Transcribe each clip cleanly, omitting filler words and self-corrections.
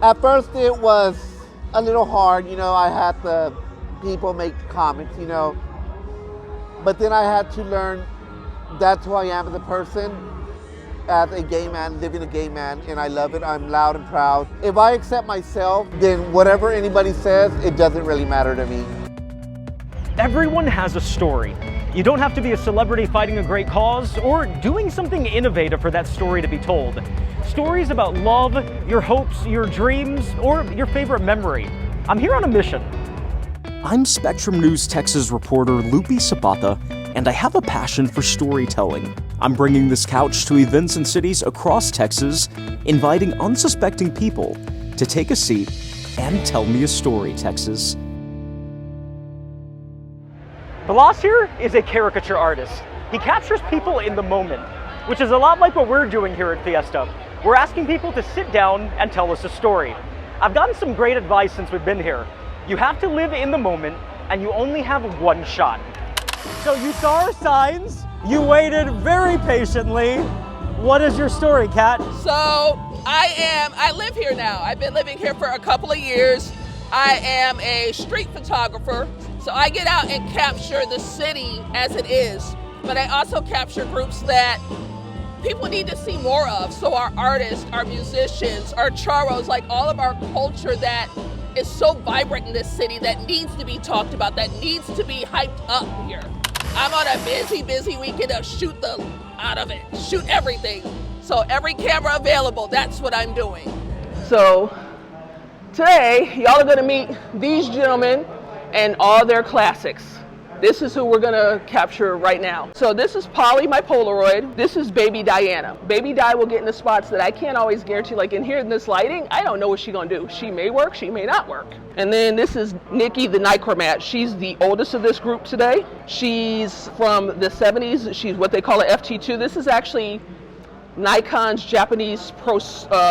At first it was a little hard, I had the people make comments, but then I had to learn that's who I am as a person, as a gay man, living a gay man, and I love it. I'm loud and proud. If I accept myself, then whatever anybody says, it doesn't really matter to me. Everyone has a story. You don't have to be a celebrity fighting a great cause or doing something innovative for that story to be told. Stories about love, your hopes, your dreams, or your favorite memory. I'm here on a mission. I'm Spectrum News Texas reporter Lupe Zapata, and I have a passion for storytelling. I'm bringing this couch to events in cities across Texas, inviting unsuspecting people to take a seat and tell me a story, Texas. The Boss here is a caricature artist. He captures people in the moment, which is a lot like what we're doing here at Fiesta. We're asking people to sit down and tell us a story. I've gotten some great advice since we've been here. You have to live in the moment, and you only have one shot. So you saw our signs, you waited very patiently. What is your story, Kat? So I live here now. I've been living here for a couple of years. I am a street photographer, so I get out and capture the city as it is, but I also capture groups that people need to see more of. So our artists, our musicians, our charros, like all of our culture that is so vibrant in this city that needs to be talked about, that needs to be hyped up here. I'm on a busy weekend of shoot the out of it, shoot everything. So every camera available, that's what I'm doing. So today, y'all are gonna meet these gentlemen and all their classics. This is who we're gonna capture right now. So this is Polly, my Polaroid. This is Baby Diana. Baby Di will get in the spots that I can't always guarantee, like in here in this lighting, I don't know what she's gonna do. She may work, she may not work. And then this is Nikki, the Nichromat. She's the oldest of this group today. She's from the 70s. She's what they call an FT2. This is actually Nikon's Japanese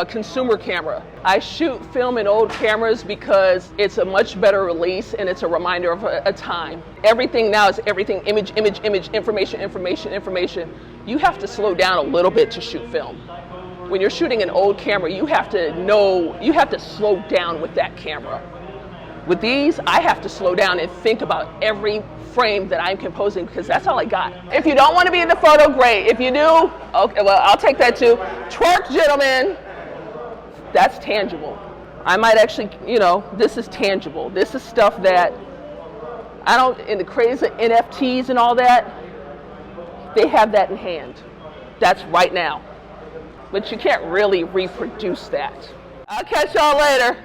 consumer camera. I shoot film in old cameras because it's a much better release and it's a reminder of a time. Everything now is everything image, information. You have to slow down a little bit to shoot film. When you're shooting an old camera, you have to slow down with that camera. With these, I have to slow down and think about every frame that I'm composing because that's all I got. If you don't want to be in the photo, great. If you do, okay, well, I'll take that too. Twerk, gentlemen. That's tangible. I might actually, this is tangible. This is stuff that in the craze of NFTs and all that, they have that in hand. That's right now. But you can't really reproduce that. I'll catch y'all later.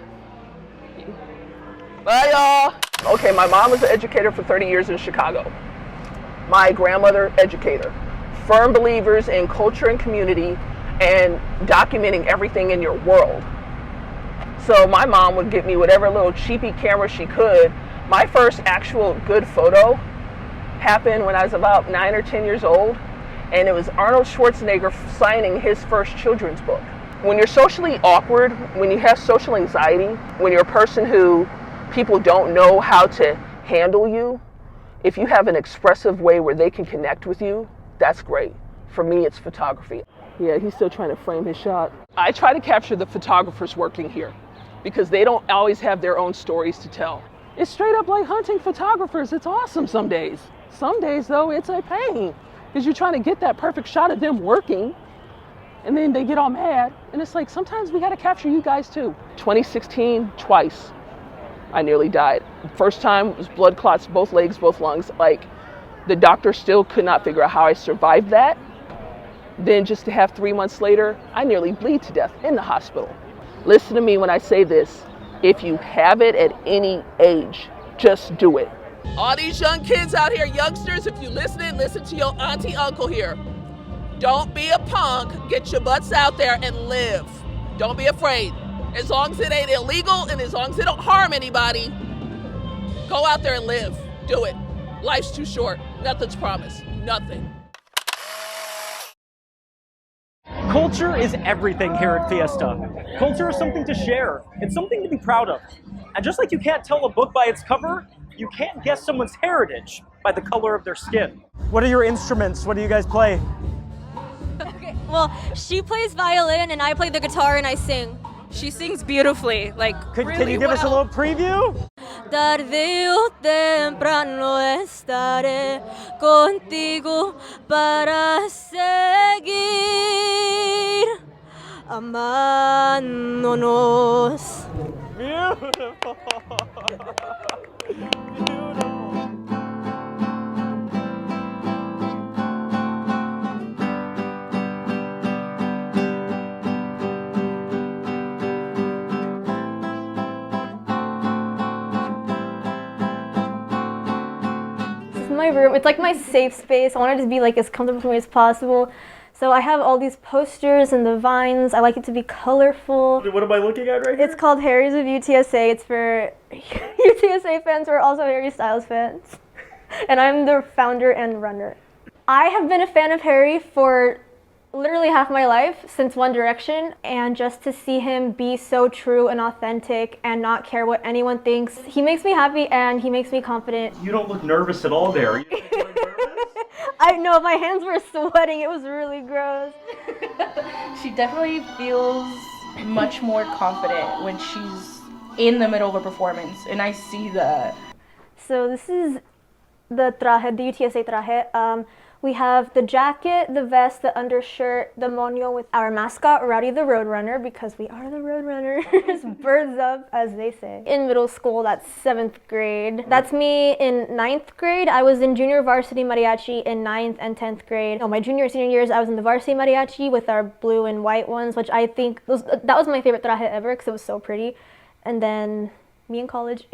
Bye, y'all. Okay, my mom was an educator for 30 years in Chicago. My grandmother, educator. Firm believers in culture and community and documenting everything in your world. So my mom would get me whatever little cheapy camera she could. My first actual good photo happened when I was about 9 or 10 years old, and it was Arnold Schwarzenegger signing his first children's book. When you're socially awkward, when you have social anxiety, when you're a person who people don't know how to handle you, if you have an expressive way where they can connect with you, that's great. For me, it's photography. Yeah, he's still trying to frame his shot. I try to capture the photographers working here because they don't always have their own stories to tell. It's straight up like hunting photographers. It's awesome some days. Some days, though, it's a pain because you're trying to get that perfect shot of them working and then they get all mad. And it's like, sometimes we got to capture you guys too. 2016, twice. I nearly died. First time was blood clots, both legs, both lungs. Like, the doctor still could not figure out how I survived that. Then just to have 3 months later, I nearly bleed to death in the hospital. Listen to me when I say this. If you have it at any age, just do it. All these young kids out here, youngsters, if you listening, listen to your auntie, uncle here. Don't be a punk. Get your butts out there and live. Don't be afraid. As long as it ain't illegal and as long as it don't harm anybody, go out there and live. Do it. Life's too short. Nothing's promised. Nothing. Culture is everything here at Fiesta. Culture is something to share. It's something to be proud of. And just like you can't tell a book by its cover, you can't guess someone's heritage by the color of their skin. What are your instruments? What do you guys play? Okay, well, she plays violin and I play the guitar and I sing. She sings beautifully, like really Can you give us a little preview? Tarde o temprano estaré contigo para seguir amándonos. Beautiful. Beautiful. My room. It's like my safe space. I want it to be like as comfortable for me as possible. So I have all these posters and the vines. I like it to be colorful. What am I looking at right here? It's called Harry's of UTSA. It's for UTSA fans who are also Harry Styles fans. And I'm the founder and runner. I have been a fan of Harry for literally half my life, since One Direction, and just to see him be so true and authentic and not care what anyone thinks, he makes me happy and he makes me confident. You don't look nervous at all there. You look nervous? I know, my hands were sweating. It was really gross. She definitely feels much more confident when she's in the middle of a performance, and I see that. So this is the traje, the UTSA traje. We have the jacket, the vest, the undershirt, the moño with our mascot, Rowdy the Roadrunner, because we are the Roadrunners, birds up, as they say. In middle school, that's 7th grade. That's me in 9th grade. I was in junior varsity mariachi in 9th and 10th grade. My junior and senior years, I was in the varsity mariachi with our blue and white ones, which I think, that was my favorite traje ever because it was so pretty. And then me in college.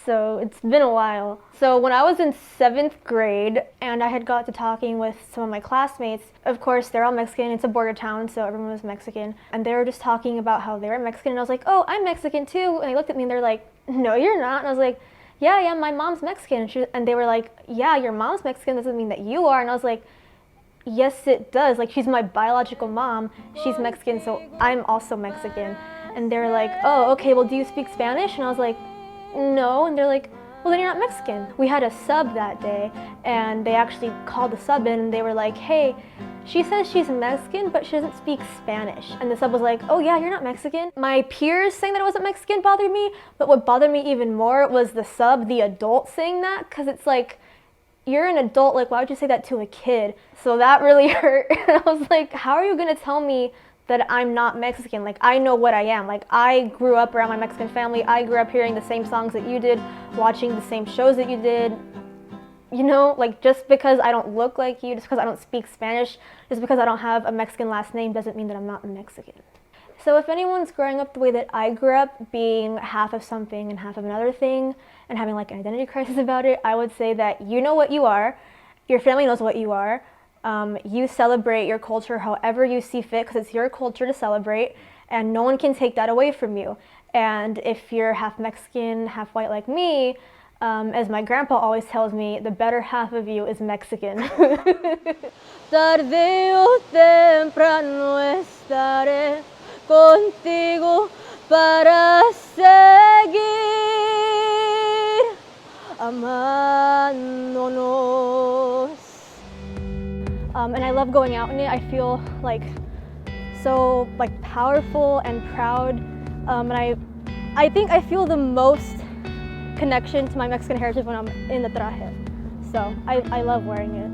So it's been a while. So when I was in 7th grade and I had got to talking with some of my classmates, of course they're all Mexican, it's a border town, so everyone was Mexican. And they were just talking about how they were Mexican, and I was like, oh, I'm Mexican too. And they looked at me and they're like, no, you're not. And I was like, yeah, my mom's Mexican. And they were like, yeah, your mom's Mexican doesn't mean that you are. And I was like, yes, it does. Like, she's my biological mom. She's Mexican, so I'm also Mexican. And they're like, oh, okay, well, do you speak Spanish? And I was like, no. And they're like, well, then you're not Mexican. We had a sub that day, and they actually called the sub in, and they were like, hey, she says she's Mexican, but she doesn't speak Spanish. And the sub was like, oh yeah, you're not Mexican. My peers saying that I wasn't Mexican bothered me, but what bothered me even more was the sub, the adult, saying that, because it's like, you're an adult, like, why would you say that to a kid? So that really hurt. And I was like, how are you gonna tell me that I'm not Mexican? Like, I know what I am. Like, I grew up around my Mexican family. I grew up hearing the same songs that you did, watching the same shows that you did. You know, like, just because I don't look like you, just because I don't speak Spanish, just because I don't have a Mexican last name doesn't mean that I'm not Mexican. So if anyone's growing up the way that I grew up, being half of something and half of another thing, and having like an identity crisis about it, I would say that you know what you are, your family knows what you are, you celebrate your culture however you see fit, because it's your culture to celebrate, and no one can take that away from you. And if you're half Mexican, half white like me, as my grandpa always tells me, the better half of you is Mexican. Tarde o temprano estaré contigo para seguir amándonos. And I love going out in it. I feel like so like powerful and proud. And I think I feel the most connection to my Mexican heritage when I'm in the traje. So I love wearing it.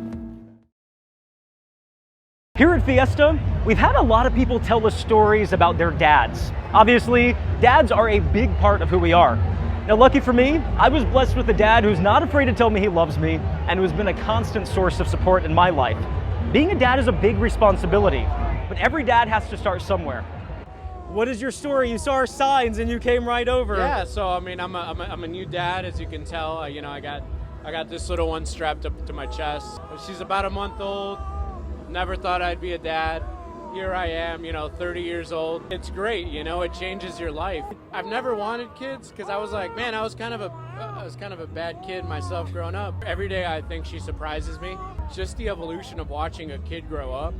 Here at Fiesta, we've had a lot of people tell us stories about their dads. Obviously, dads are a big part of who we are. Now, lucky for me, I was blessed with a dad who's not afraid to tell me he loves me and who's been a constant source of support in my life. Being a dad is a big responsibility, but every dad has to start somewhere. What is your story? You saw our signs and you came right over. Yeah, so I mean, I'm a new dad, as you can tell. You know, I got this little one strapped up to my chest. She's about a month old. Never thought I'd be a dad. Here I am, you know, 30 years old. It's great, you know, it changes your life. I've never wanted kids because I was like, man, I was kind of a bad kid myself growing up. Every day I think she surprises me. Just the evolution of watching a kid grow up.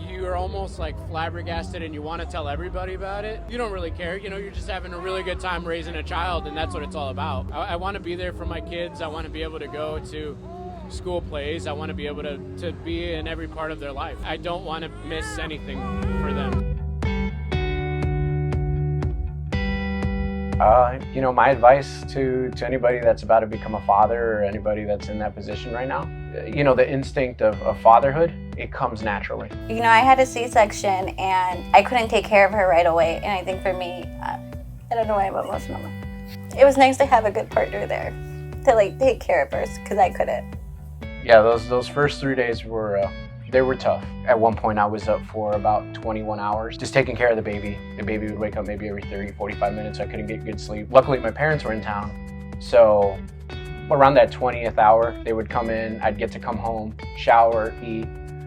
You're almost like flabbergasted and you want to tell everybody about it. You don't really care, you know, you're just having a really good time raising a child, and that's what it's all about. I want to be there for my kids. I want to be able to go to school plays. I want to be able to be in every part of their life. I don't want to miss anything for them. You know, my advice to anybody that's about to become a father or anybody that's in that position right now, you know, the instinct of fatherhood, it comes naturally. You know, I had a C-section and I couldn't take care of her right away. And I think for me, I don't know why I'm emotional. It was nice to have a good partner there to like take care of her because I couldn't. Yeah, those first 3 days were they were tough. At one point I was up for about 21 hours just taking care of the baby. The baby would wake up maybe every 30, 45 minutes. So I couldn't get good sleep. Luckily my parents were in town. So around that 20th hour, they would come in, I'd get to come home, shower, eat,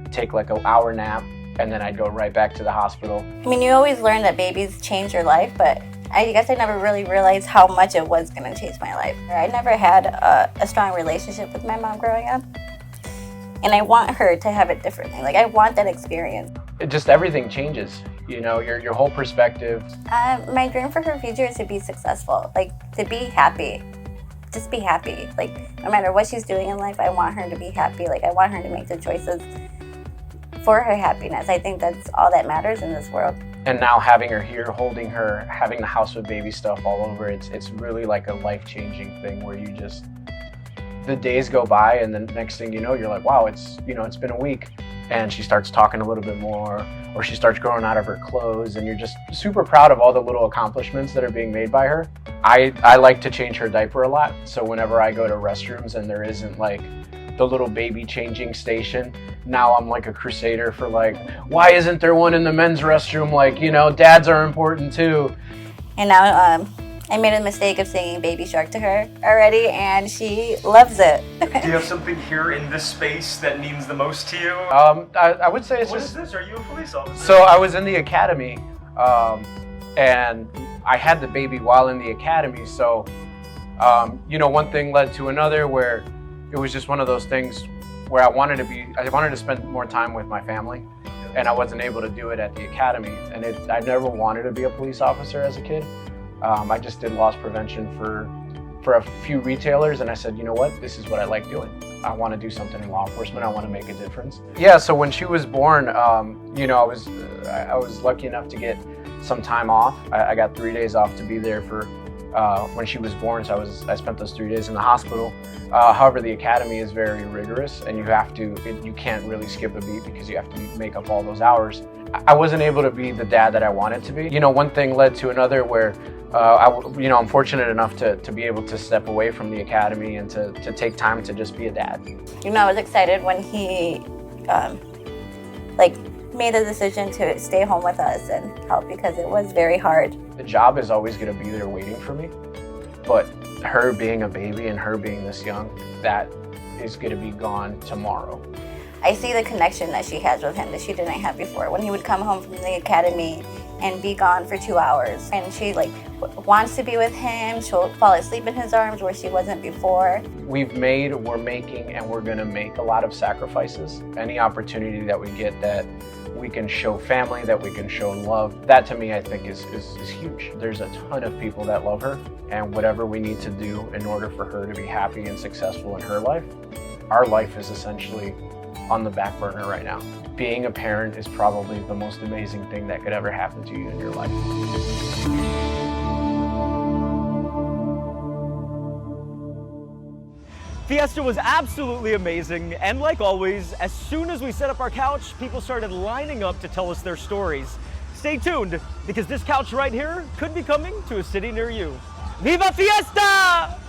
take like an hour nap, and then I'd go right back to the hospital. I mean, you always learn that babies change your life, but I guess I never really realized how much it was going to change my life. I never had a strong relationship with my mom growing up. And I want her to have it differently. Like, I want that experience. Just everything changes, you know, your whole perspective. My dream for her future is to be successful, like to be happy. Just be happy. Like, no matter what she's doing in life, I want her to be happy. Like, I want her to make the choices for her happiness. I think that's all that matters in this world. And now having her here, holding her, having the house with baby stuff all over, it's really like a life-changing thing where you just, the days go by and then next thing you know, you're like, wow, it's been a week. And she starts talking a little bit more, or she starts growing out of her clothes, and you're just super proud of all the little accomplishments that are being made by her. I like to change her diaper a lot, so whenever I go to restrooms and there isn't like the little baby changing station, now I'm like a crusader for like, why isn't there one in the men's restroom? Like, you know, dads are important too. And now I made a mistake of singing Baby Shark to her already, and she loves it. Do you have something here in this space that means the most to you? I would say it's What just... is this? Are you a police officer? So I was in the academy, and I had the baby while in the academy. So, you know, one thing led to another where it was just one of those things where I wanted to spend more time with my family, and I wasn't able to do it at the academy. And I never wanted to be a police officer as a kid. I just did loss prevention for a few retailers, and I said, you know what, this is what I like doing. I want to do something in law enforcement. I want to make a difference. Yeah, so when she was born, you know, I was lucky enough to get some time off. I got 3 days off to be there for when she was born, so I spent those 3 days in the hospital. However, the academy is very rigorous, and you can't really skip a beat because you have to make up all those hours. I wasn't able to be the dad that I wanted to be. You know, one thing led to another where I'm fortunate enough to be able to step away from the academy and to take time to just be a dad. You know, I was excited when he made the decision to stay home with us and help because it was very hard. The job is always going to be there waiting for me, but her being a baby and her being this young, that is going to be gone tomorrow. I see the connection that she has with him that she didn't have before. When he would come home from the academy and be gone for 2 hours, and she wants to be with him, she'll fall asleep in his arms where she wasn't before. We're making, and we're going to make a lot of sacrifices. Any opportunity that we get that we can show family, that we can show love, that to me I think is huge. There's a ton of people that love her, and whatever we need to do in order for her to be happy and successful in her life, our life is essentially on the back burner right now. Being a parent is probably the most amazing thing that could ever happen to you in your life. Fiesta was absolutely amazing, and like always, as soon as we set up our couch, people started lining up to tell us their stories. Stay tuned, because this couch right here could be coming to a city near you. Viva Fiesta!